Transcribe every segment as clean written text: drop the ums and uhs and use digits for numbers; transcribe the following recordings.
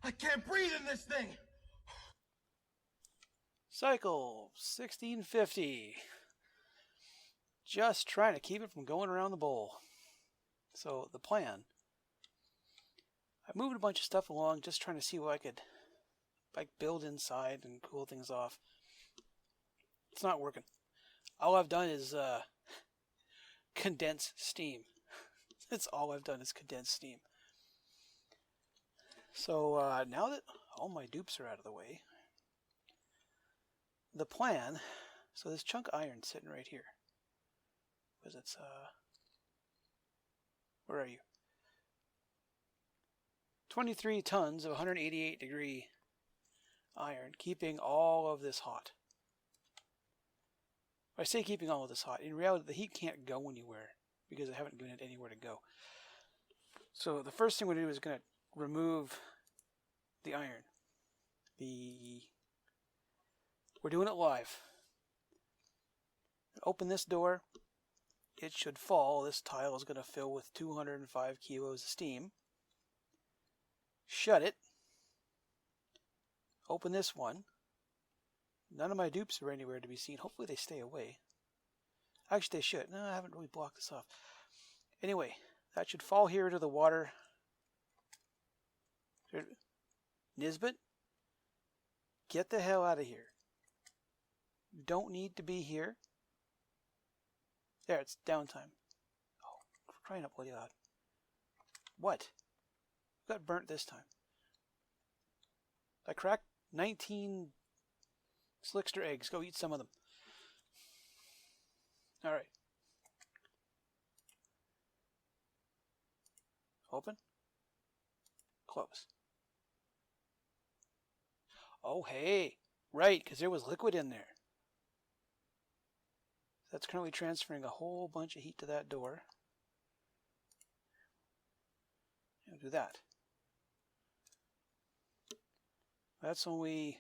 I can't breathe in this thing. Cycle 1650. Just trying to keep it from going around the bowl. So the plan, I moved a bunch of stuff along just trying to see what I could build inside and cool things off. It's not working. All I've done is condense steam. That's all I've done is condense steam. So now that all my dupes are out of the way, the plan, so this chunk of iron sitting right here, because it's, where are you? 23 tons of 188 degree iron, keeping all of this hot. I say keeping all of this hot. In reality, the heat can't go anywhere because I haven't given it anywhere to go. So the first thing we're going to do is going to remove the iron. We're doing it live. Open this door. It should fall. This tile is going to fill with 205 kilos of steam. Shut it. Open this one. None of my dupes are anywhere to be seen. Hopefully they stay away. Actually, they should. No, I haven't really blocked this off. Anyway, that should fall here into the water. Nisbet, get the hell out of here. You don't need to be here. There, it's downtime. Oh, for crying out loud. What? Got burnt this time. I cracked 19 Slickster eggs. Go eat some of them. Alright. Open. Close. Oh, hey. Right, because there was liquid in there. That's currently transferring a whole bunch of heat to that door. I'll do that. That's only...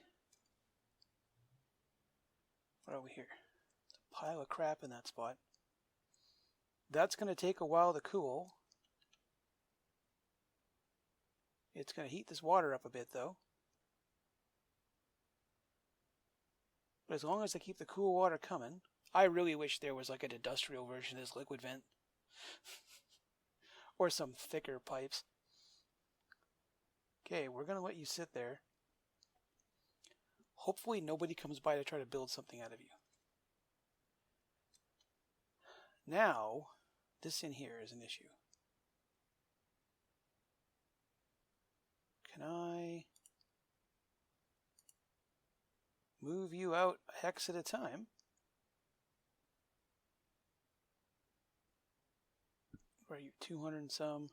What are we here? There's a pile of crap in that spot. That's going to take a while to cool. It's going to heat this water up a bit, though. But as long as I keep the cool water coming, I really wish there was like an industrial version of this liquid vent. Or some thicker pipes. Okay, we're going to let you sit there. Hopefully nobody comes by to try to build something out of you. Now, this in here is an issue. Can I move you out a hex at a time? Where are you? 200 and some.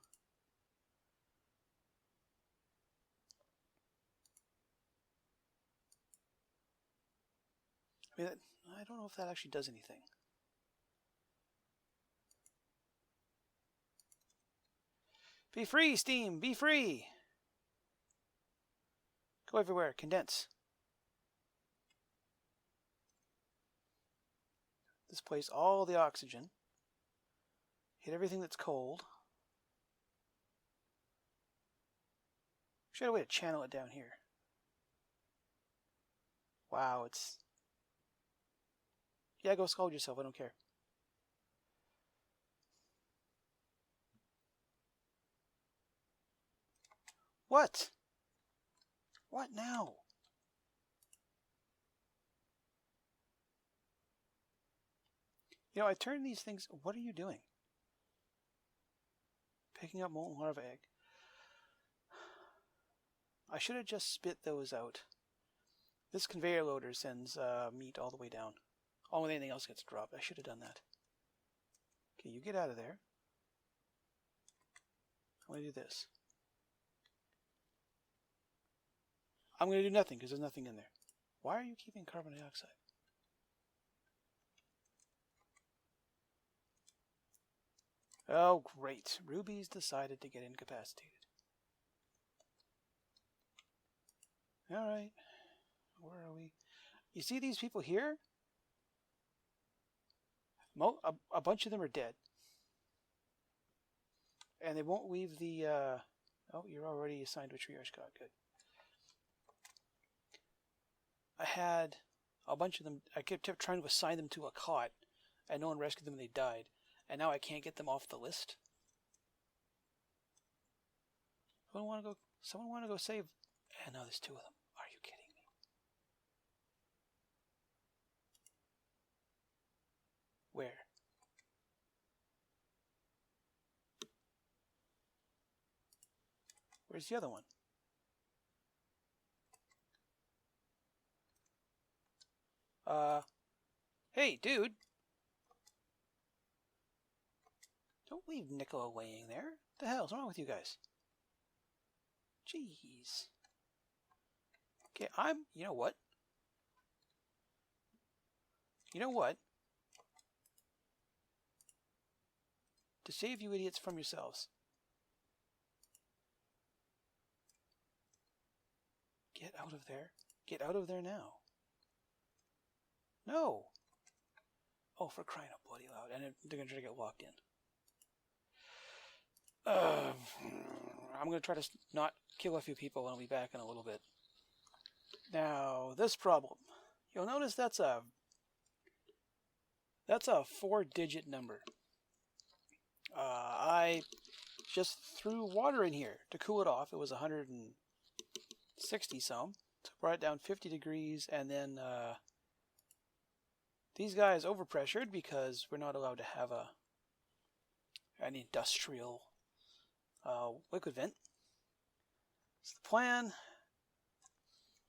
I mean, I don't know if that actually does anything. Be free, steam! Be free! Go everywhere. Condense. Displace all the oxygen. Hit everything that's cold. Should have a way to channel it down here. Wow, it's... Yeah, go scald yourself. I don't care. What? What now? You know, I turned these things... What are you doing? Picking up molten larva egg. I should have just spit those out. This conveyor loader sends meat all the way down. Only anything else gets dropped. I should have done that. Okay, you get out of there. I'm going to do this. I'm going to do nothing because there's nothing in there. Why are you keeping carbon dioxide? Oh, great. Ruby's decided to get incapacitated. Alright. Where are we? You see these people here? A bunch of them are dead. And they won't leave the... Oh, you're already assigned to a triage squad. Good. I had a bunch of them. I kept trying to assign them to a cot, and no one rescued them and they died. And now I can't get them off the list. Someone want to go save? And now there's 2 of them. Are you kidding me? Where? Where's the other one? Hey, dude. Don't leave Nicola laying there. What the hell's wrong with you guys? Jeez. Okay, you know what? You know what? To save you idiots from yourselves. Get out of there. Get out of there now. No. Oh, for crying out bloody loud. And they're going to try to get locked in. I'm going to try to not kill a few people and I'll be back in a little bit. Now, this problem. You'll notice that's a 4-digit number. I just threw water in here to cool it off. It was 160 some. So brought it down 50 degrees and then these guys overpressured because we're not allowed to have an industrial liquid vent. That's the plan.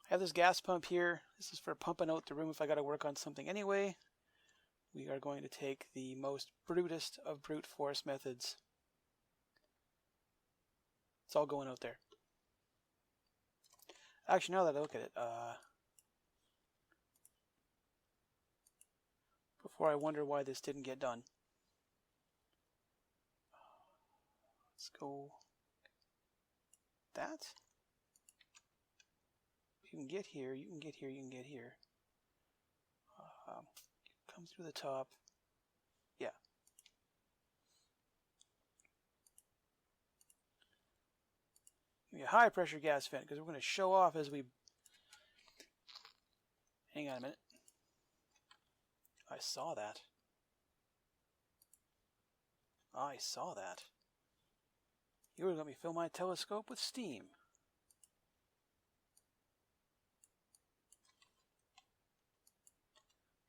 I have this gas pump here. This is for pumping out the room if I got to work on something anyway. We are going to take the most brutest of brute force methods. It's all going out there. Actually, now that I look at it, before I wonder why this didn't get done. Let's go that. You can get here, you can get here, you can get here. Come through the top. Yeah. Give me a high pressure gas vent because we're going to show off as we... Hang on a minute. I saw that. I saw that. You were going to let me fill my telescope with steam.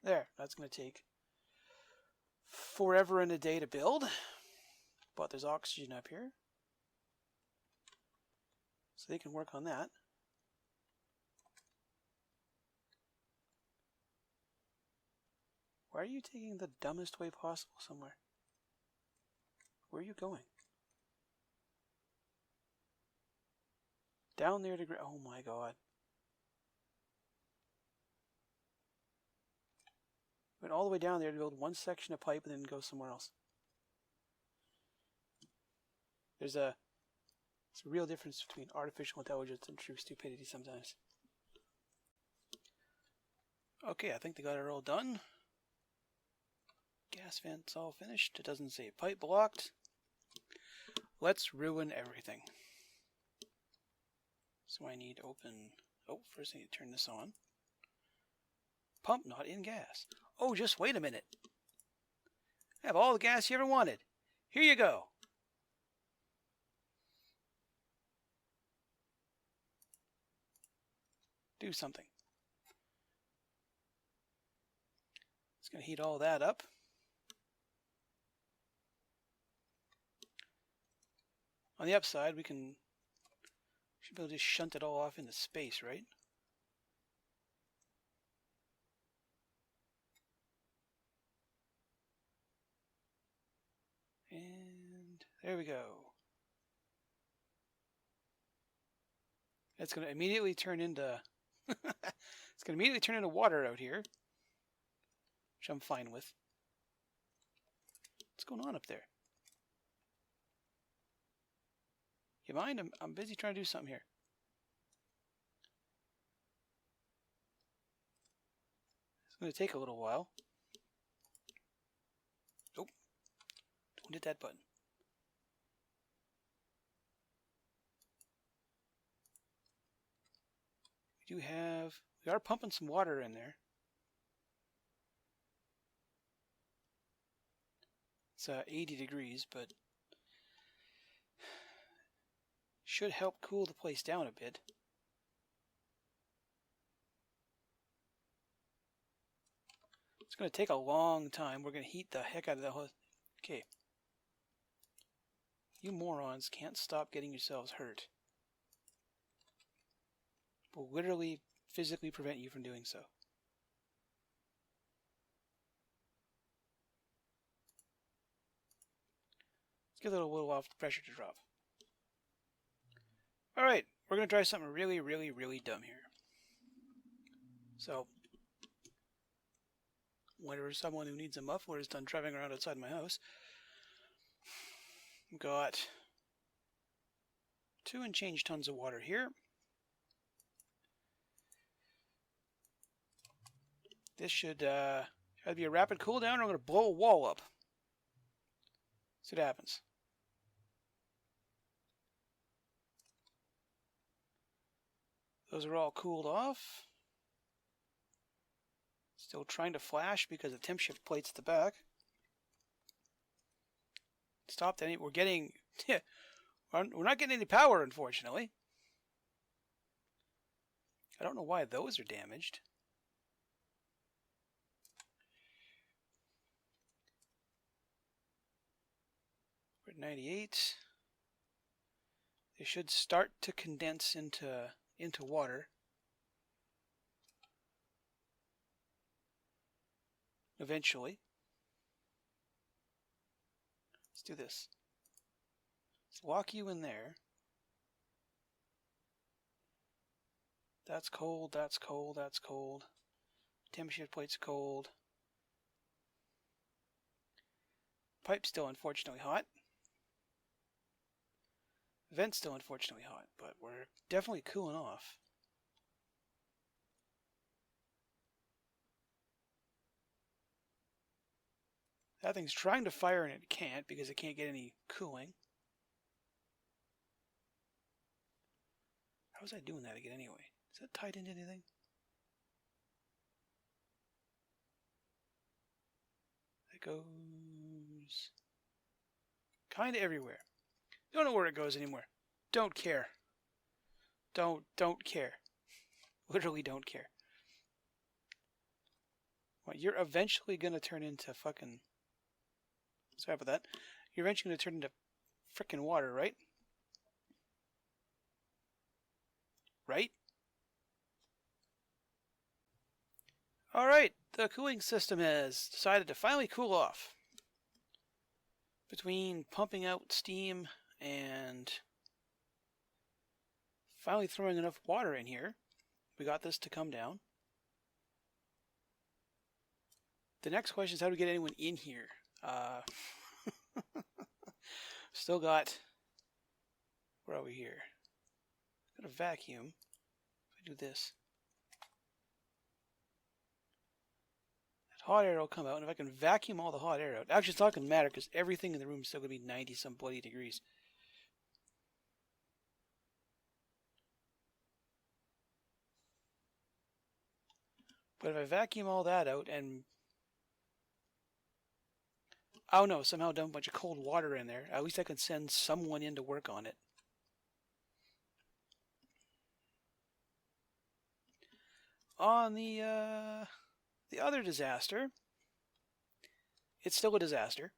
There, that's going to take forever and a day to build. But there's oxygen up here. So they can work on that. Why are you taking the dumbest way possible somewhere? Where are you going? Down there to... Oh my god. Went all the way down there to build one section of pipe and then go somewhere else. There's a real difference between artificial intelligence and true stupidity sometimes. Okay, I think they got it all done. Gas vent's all finished. It doesn't say pipe blocked. Let's ruin everything. So I need open... Oh, first I need to turn this on. Pump not in gas. Oh, just wait a minute. I have all the gas you ever wanted. Here you go. Do something. It's going to heat all that up. On the upside, we should be able to just shunt it all off into space, right? And there we go. It's going to immediately turn into it's going to immediately turn into water out here, which I'm fine with. What's going on up there? You mind? I'm busy trying to do something here. It's going to take a little while. Nope. Don't hit that button. We are pumping some water in there. It's 80 degrees, but should help cool the place down a bit. It's going to take a long time. We're going to heat the heck out of the whole... Okay. You morons can't stop getting yourselves hurt. Will literally, physically prevent you from doing so. Let's give it a little while for the pressure to drop. Alright, we're going to try something really, really, really dumb here. So, whenever someone who needs a muffler is done driving around outside my house, I've got 2 and change tons of water here. This should either be a rapid cool down or I'm going to blow a wall up. See what happens. Those are all cooled off. Still trying to flash because the temp shift plate's at the back. Stopped any. We're getting. We're not getting any power, unfortunately. I don't know why those are damaged. We're at 98. They should start to condense into water. Eventually. Let's do this. Let's lock you in there. That's cold, that's cold, that's cold. Temp shift plate's cold. Pipe's still unfortunately hot. Vent's still unfortunately hot, but we're definitely cooling off. That thing's trying to fire and it can't because it can't get any cooling. How was I doing that again anyway? Is that tied into anything? It goes kind of everywhere. Don't know where it goes anymore. Don't care. Don't care. Literally don't care. Well, you're eventually going to turn into fucking... Sorry about that. You're eventually going to turn into frickin' water, right? Right? Alright, the cooling system has decided to finally cool off. Between pumping out steam and finally throwing enough water in here, we got this to come down. The next question is how do we get anyone in here? Still got... Where are we here? Got a vacuum. If I do this, that hot air will come out, and if I can vacuum all the hot air out... Actually, it's not going to matter, because everything in the room is still going to be 90-some bloody degrees. But if I vacuum all that out and... Oh no, somehow dump a bunch of cold water in there, at least I can send someone in to work on it. On the other disaster, it's still a disaster.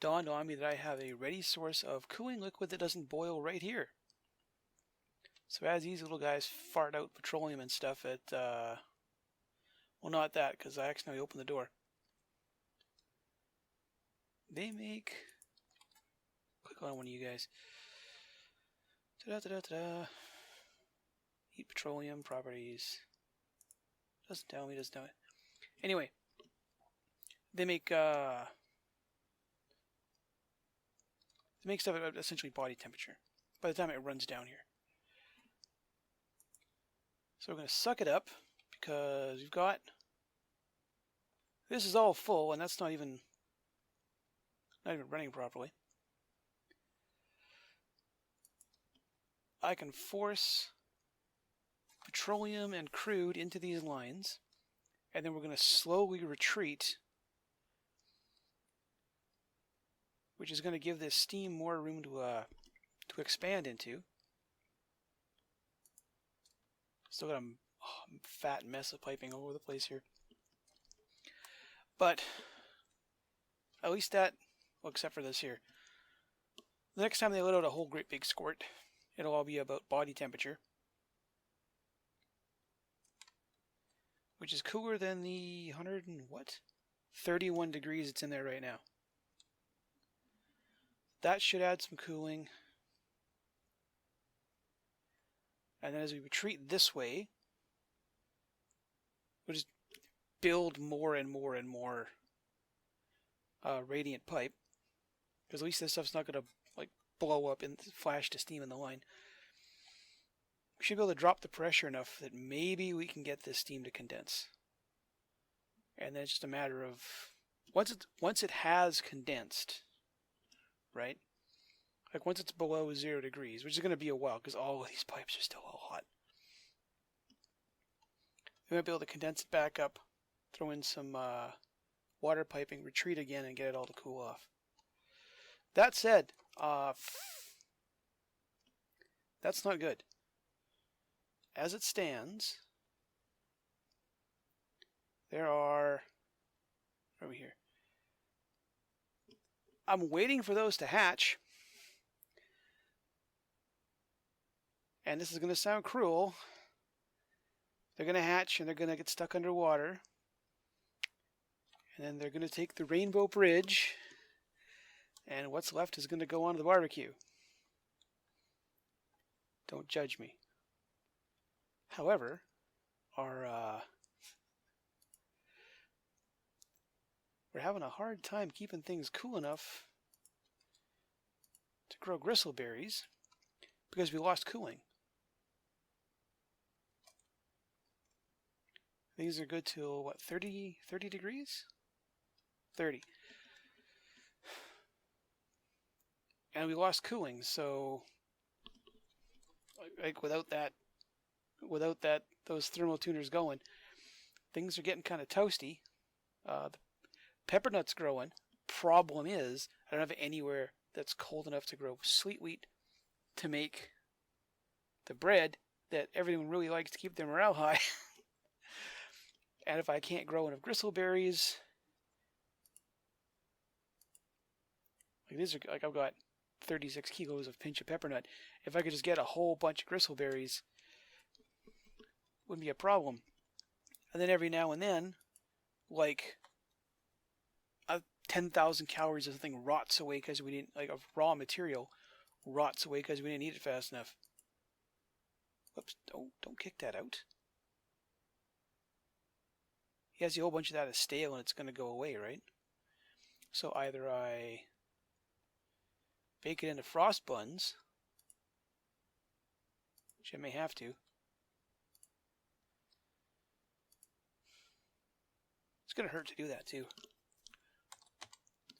Dawned on me that I have a ready source of cooling liquid that doesn't boil right here. So as these little guys fart out petroleum and stuff at, well, not that, because I accidentally opened the door. They make... Click on one of you guys. Ta-da-ta-da-ta-da. Heat petroleum properties. Doesn't tell me, doesn't tell me. Anyway, they make stuff at essentially body temperature by the time it runs down here. So we're going to suck it up because we've got... This is all full and that's not even running properly. I can force petroleum and crude into these lines, and then we're going to slowly retreat, which is going to give this steam more room to expand into. Still got a fat mess of piping all over the place here. But at least that, well, except for this here. The next time they let out a whole great big squirt, it'll all be about body temperature, which is cooler than the 100 and what? 31 degrees it's in there right now. That should add some cooling. And then as we retreat this way, we'll just build more and more and more radiant pipe, because at least this stuff's not going to like blow up and flash to steam in the line. We should be able to drop the pressure enough that maybe we can get this steam to condense. And then it's just a matter of once it has condensed, right? Like once it's below 0 degrees, which is going to be a while because all of these pipes are still all hot. We might be able to condense it back up, throw in some water piping, retreat again, and get it all to cool off. That said, that's not good. As it stands, there are, over here, I'm waiting for those to hatch, and this is going to sound cruel. They're going to hatch and they're going to get stuck underwater, and then they're going to take the Rainbow Bridge, and what's left is going to go onto the barbecue. Don't judge me. However, we're having a hard time keeping things cool enough to grow gristleberries because we lost cooling. These are good till, what, 30 degrees? 30. And we lost cooling, so like without those thermal tuners going, things are getting kind of toasty. The peppernut's growing. Problem is, I don't have anywhere that's cold enough to grow sweet wheat to make the bread that everyone really likes to keep their morale high. And if I can't grow enough gristleberries, like these are, like I've got 36 kilos of pinch of peppernut. If I could just get a whole bunch of gristleberries, wouldn't be a problem. And then every now and then, like 10,000 calories of something rots away because we didn't, like, of raw material rots away because we didn't eat it fast enough. Whoops! Don't kick that out. He has a whole bunch of that is stale and it's going to go away, right? So either I bake it into frost buns, which I may have to. It's going to hurt to do that too.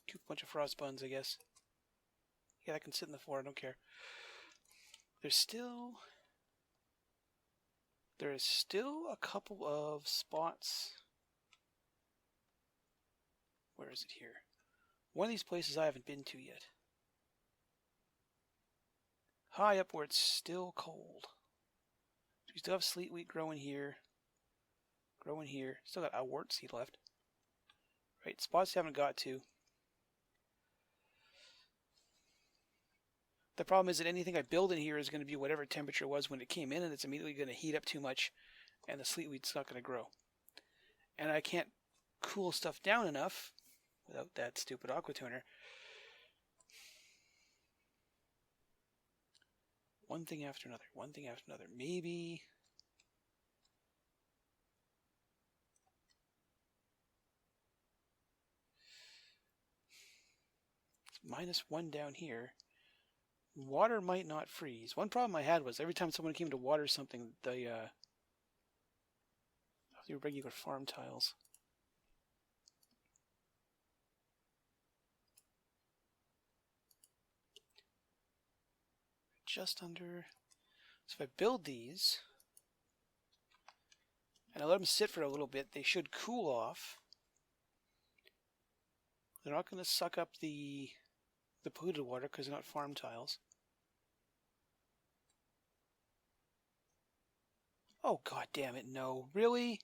Keep a bunch of frost buns, I guess. Yeah, that can sit in the floor, I don't care. There is still a couple of spots. Where is it here? One of these places I haven't been to yet. High up where it's still cold. So we still have sleet wheat growing here. Growing here. Still got wort seed left. Right, spots you haven't got to. The problem is that anything I build in here is going to be whatever temperature it was when it came in, and it's immediately going to heat up too much, and the sleet wheat's not going to grow. And I can't cool stuff down enough without that stupid aqua tuner. One thing after another, one thing after another. Maybe it's -1 down here. Water might not freeze. One problem I had was every time someone came to water something, they were regular farm tiles. Just under. So if I build these, and I let them sit for a little bit, they should cool off. They're not going to suck up the polluted water because they're not farm tiles. Oh, god damn it, no. Really?